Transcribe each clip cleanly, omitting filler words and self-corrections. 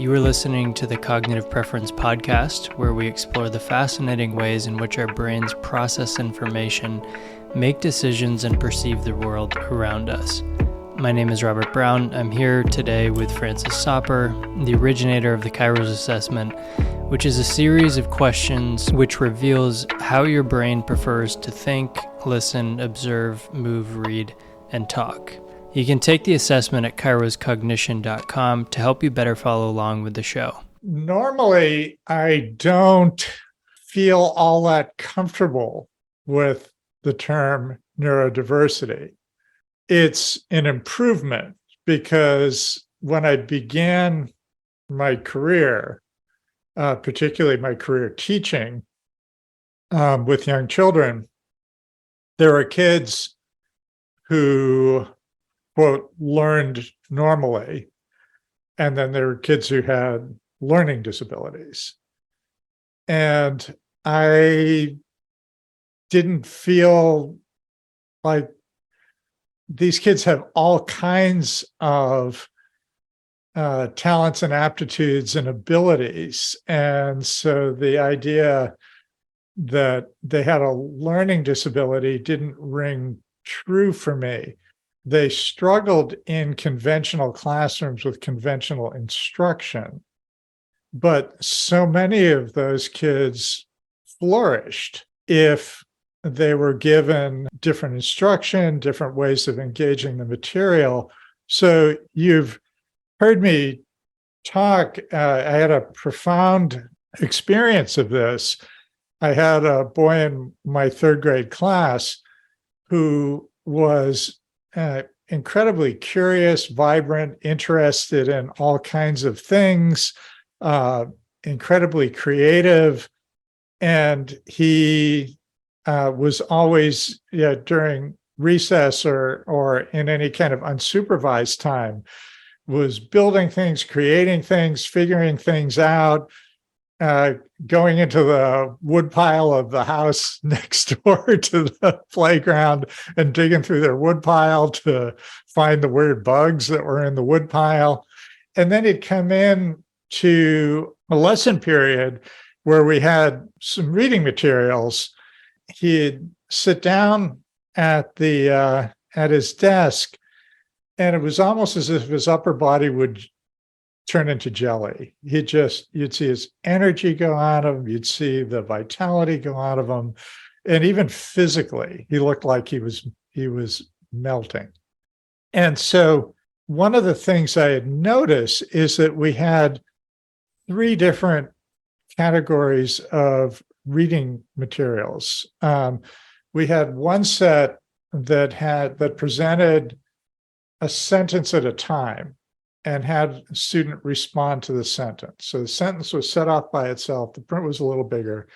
You are listening to the Cognitive Preference Podcast, where we explore the fascinating ways in which our brains process information, make decisions, and perceive the world around us. My name is Robert Brown. I'm here today with Francis Sopper, the originator of the Kairos Assessment, which is a series of questions which reveals how your brain prefers to think, listen, observe, move, read, and talk. You can take the assessment at kairoscognition.com to help you better follow along with the show. Normally, I don't feel all that comfortable with the term neurodiversity. It's an improvement because when I began my career, particularly my career teaching with young children, there were kids who, quote, learned normally, and then there were kids who had learning disabilities. And I didn't feel like these kids have all kinds of talents and aptitudes and abilities. And so the idea that they had a learning disability didn't ring true for me. They struggled in conventional classrooms with conventional instruction, but so many of those kids flourished if they were given different instruction, different ways of engaging the material. So you've heard me talk. I had a profound experience of this. I had a boy in my third grade class who was incredibly curious, vibrant, interested in all kinds of things, incredibly creative. And he was always, during recess or in any kind of unsupervised time, was building things, creating things, figuring things out, going into the woodpile of the house next door to the playground and digging through their woodpile to find the weird bugs that were in the woodpile. And then he'd come in to a lesson period where we had some reading materials. He'd sit down at his desk, and it was almost as if his upper body would turn into jelly. You'd see his energy go out of him. You'd see the vitality go out of him. And even physically, he looked like he was melting. And so one of the things I had noticed is that we had three different categories of reading materials. We had one set that presented a sentence at a time and had a student respond to the sentence. So the sentence was set off by itself. The print was a little bigger,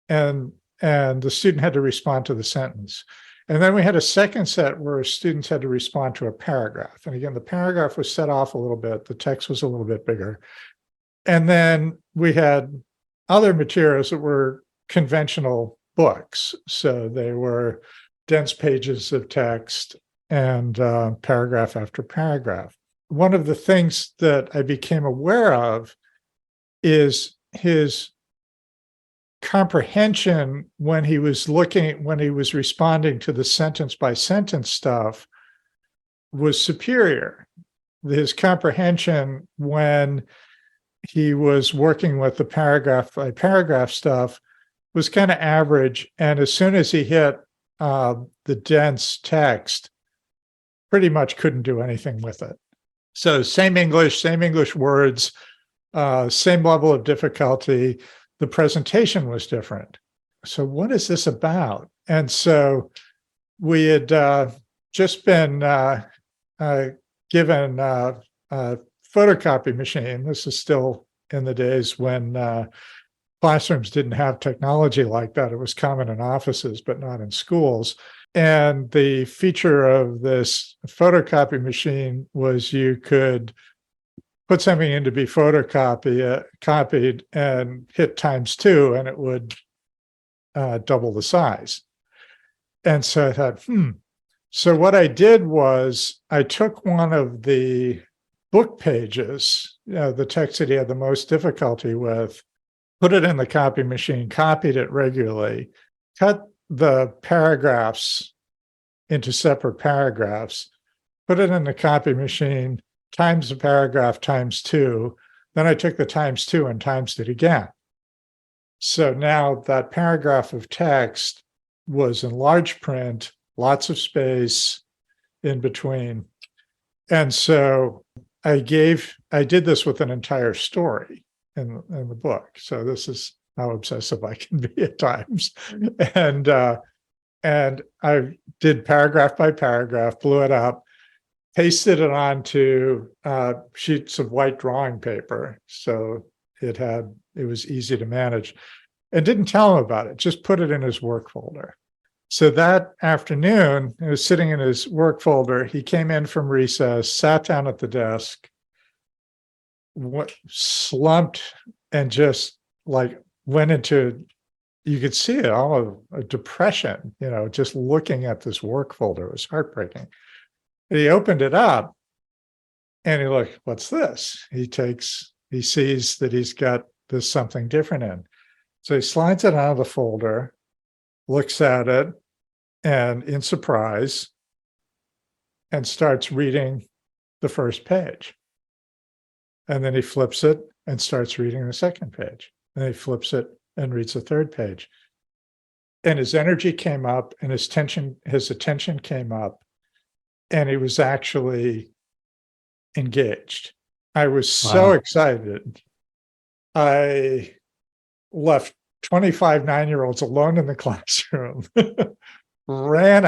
and the student had to respond to the sentence. And then we had a second set where students had to respond to a paragraph. And again, the paragraph was set off a little bit. The text was a little bit bigger. And then we had other materials that were conventional books. So they were dense pages of text and paragraph after paragraph. One of the things that I became aware of is his comprehension when he was responding to the sentence by sentence stuff was superior. His comprehension when he was working with the paragraph by paragraph stuff was kind of average. And as soon as he hit the dense text, pretty much couldn't do anything with it. So same English words, same level of difficulty. The presentation was different. So what is this about? And so we had just been given a photocopy machine. This is still in the days when classrooms didn't have technology like that. It was common in offices, but not in schools. And the feature of this photocopy machine was you could put something in to be copied and hit ×2, and it would double the size. And so I thought, So what I did was I took one of the book pages, the text that he had the most difficulty with, put it in the copy machine, copied it regularly, cut the paragraphs into separate paragraphs, put it in the copy machine, times the paragraph times 2. Then I took the times 2 and times it again. So now that paragraph of text was in large print, lots of space in between. And so I did this with an entire story in the book. So this is how obsessive I can be at times. And I did paragraph by paragraph, blew it up, pasted it onto sheets of white drawing paper. So it was easy to manage, and didn't tell him about it, just put it in his work folder. So that afternoon, it was sitting in his work folder. He came in from recess, sat down at the desk, slumped, and just like went into, you could see it, all a depression, just looking at this work folder. It was heartbreaking. And he opened it up and he looked, what's this? He sees that he's got this something different in. So he slides it out of the folder, looks at it, and in surprise, and starts reading the first page. And then he flips it and starts reading the second page. And he flips it and reads the third page. And his energy came up, and his attention came up, and he was actually engaged. I was so excited. I left 25 9-year-olds alone in the classroom, ran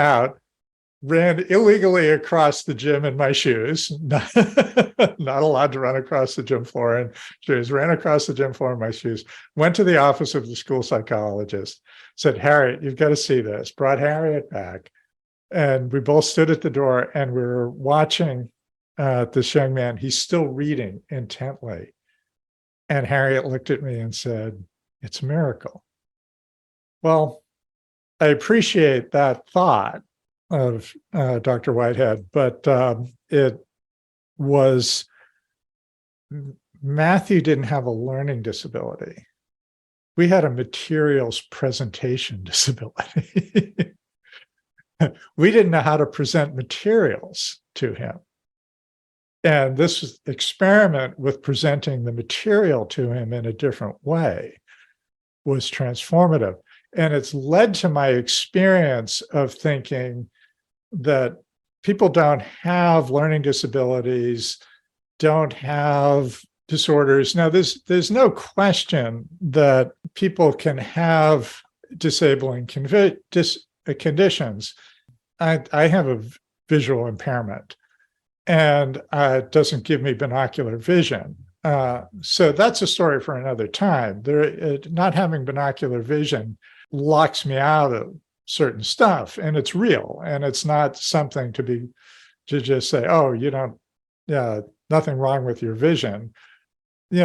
illegally across the gym in my shoes, not allowed to run across the gym floor in shoes, ran across the gym floor in my shoes, went to the office of the school psychologist, said, Harriet, you've got to see this, brought Harriet back. And we both stood at the door and we were watching this young man. He's still reading intently. And Harriet looked at me and said, it's a miracle. Well, I appreciate that thought of Dr. Whitehead, but it was, Matthew didn't have a learning disability. We had a materials presentation disability. We didn't know how to present materials to him. And this experiment with presenting the material to him in a different way was transformative. And it's led to my experience of thinking that people don't have learning disabilities, don't have disorders. Now, there's no question that people can have disabling conditions. I have a visual impairment, and it doesn't give me binocular vision. So that's a story for another time. Not having binocular vision locks me out of certain stuff, and it's real, and it's not something to just say, oh, nothing wrong with your vision.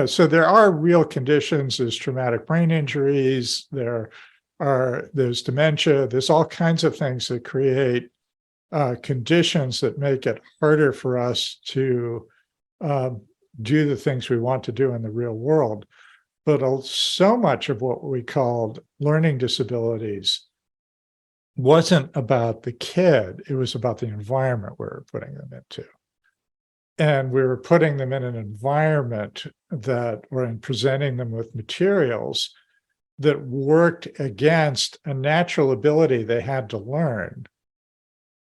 So there are real conditions. There's traumatic brain injuries. There's dementia. There's all kinds of things that create conditions that make it harder for us to do the things we want to do in the real world. But so much of what we called learning disabilities wasn't about the kid. It was about the environment we were putting them into. And we were putting them in an environment and presenting them with materials that worked against a natural ability they had to learn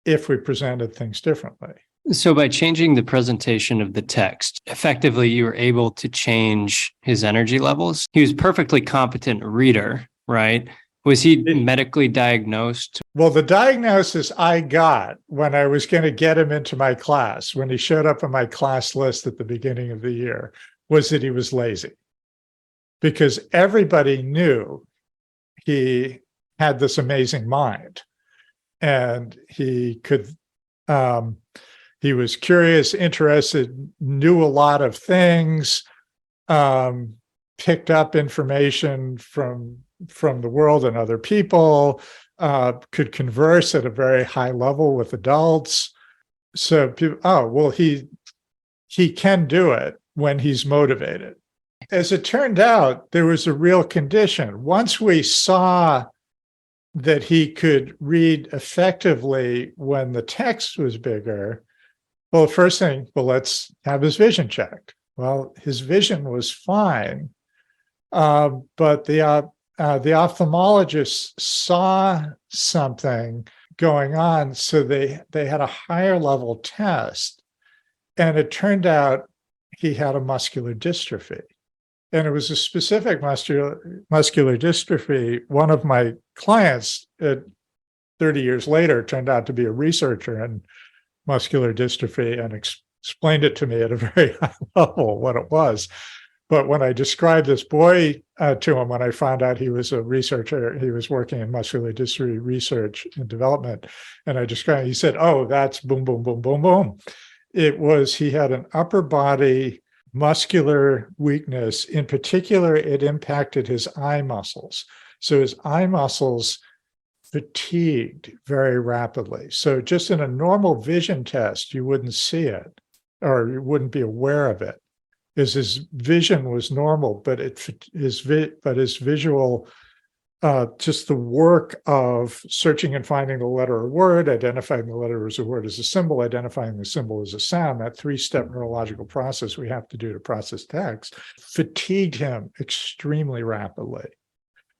if we presented things differently. So by changing the presentation of the text, effectively you were able to change his energy levels. He was a perfectly competent reader, right? Was he medically diagnosed? Well, the diagnosis I got when I was going to get him into my class, when he showed up on my class list at the beginning of the year, was that he was lazy. Because everybody knew he had this amazing mind. And he was curious, interested, knew a lot of things, picked up information from the world and other people, could converse at a very high level with adults. So people, he can do it when he's motivated. As it turned out, there was a real condition. Once we saw that he could read effectively when the text was bigger, well, the first thing, well, let's have his vision checked. Well, his vision was fine, but the ophthalmologist saw something going on, so they had a higher level test, and it turned out he had a muscular dystrophy. And it was a specific muscular dystrophy. One of my clients, 30 years later, turned out to be a researcher in muscular dystrophy and explained it to me at a very high level what it was. But when I described this boy to him, when I found out he was a researcher, he was working in muscular dystrophy research and development, and I described, he said, "Oh, that's boom, boom, boom, boom, boom." It was, he had an upper body muscular weakness. In particular, it impacted his eye muscles. So his eye muscles fatigued very rapidly. So just in a normal vision test, you wouldn't see it, or you wouldn't be aware of it, as his vision was normal, but his visual, just the work of searching and finding the letter or word, identifying the letter as a word as a symbol, identifying the symbol as a sound, that three-step neurological process we have to do to process text, fatigued him extremely rapidly.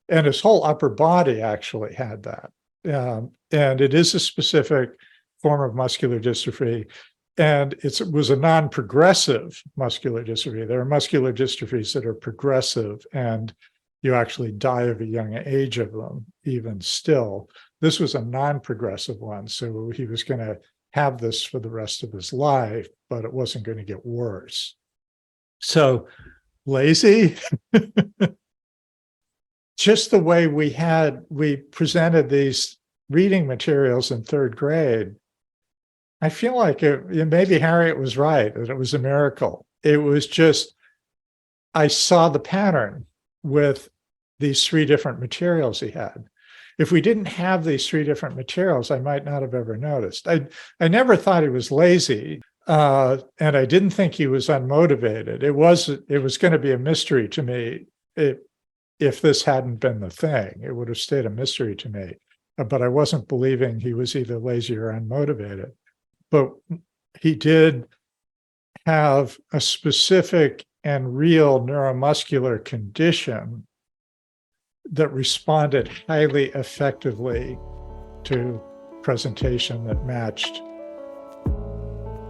And his whole upper body actually had that. And it is a specific form of muscular dystrophy. And it was a non-progressive muscular dystrophy. There are muscular dystrophies that are progressive, and you actually die of a young age of them, even still. This was a non-progressive one, so he was going to have this for the rest of his life, but it wasn't going to get worse. So lazy, just the way we presented these reading materials in third grade, I feel like maybe Harriet was right, that it was a miracle. It was just, I saw the pattern with these three different materials he had. If we didn't have these three different materials, I might not have ever noticed. I never thought he was lazy, and I didn't think he was unmotivated. It was going to be a mystery to me if this hadn't been the thing. It would have stayed a mystery to me. But I wasn't believing he was either lazy or unmotivated. But he did have a specific and real neuromuscular condition that responded highly effectively to presentation that matched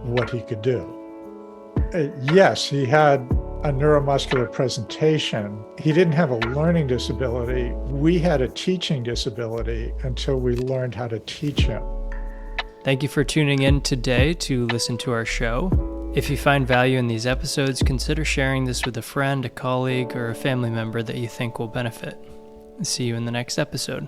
what he could do. Yes, he had a neuromuscular presentation. He didn't have a learning disability. We had a teaching disability until we learned how to teach him. Thank you for tuning in today to listen to our show. If you find value in these episodes, consider sharing this with a friend, a colleague, or a family member that you think will benefit. See you in the next episode.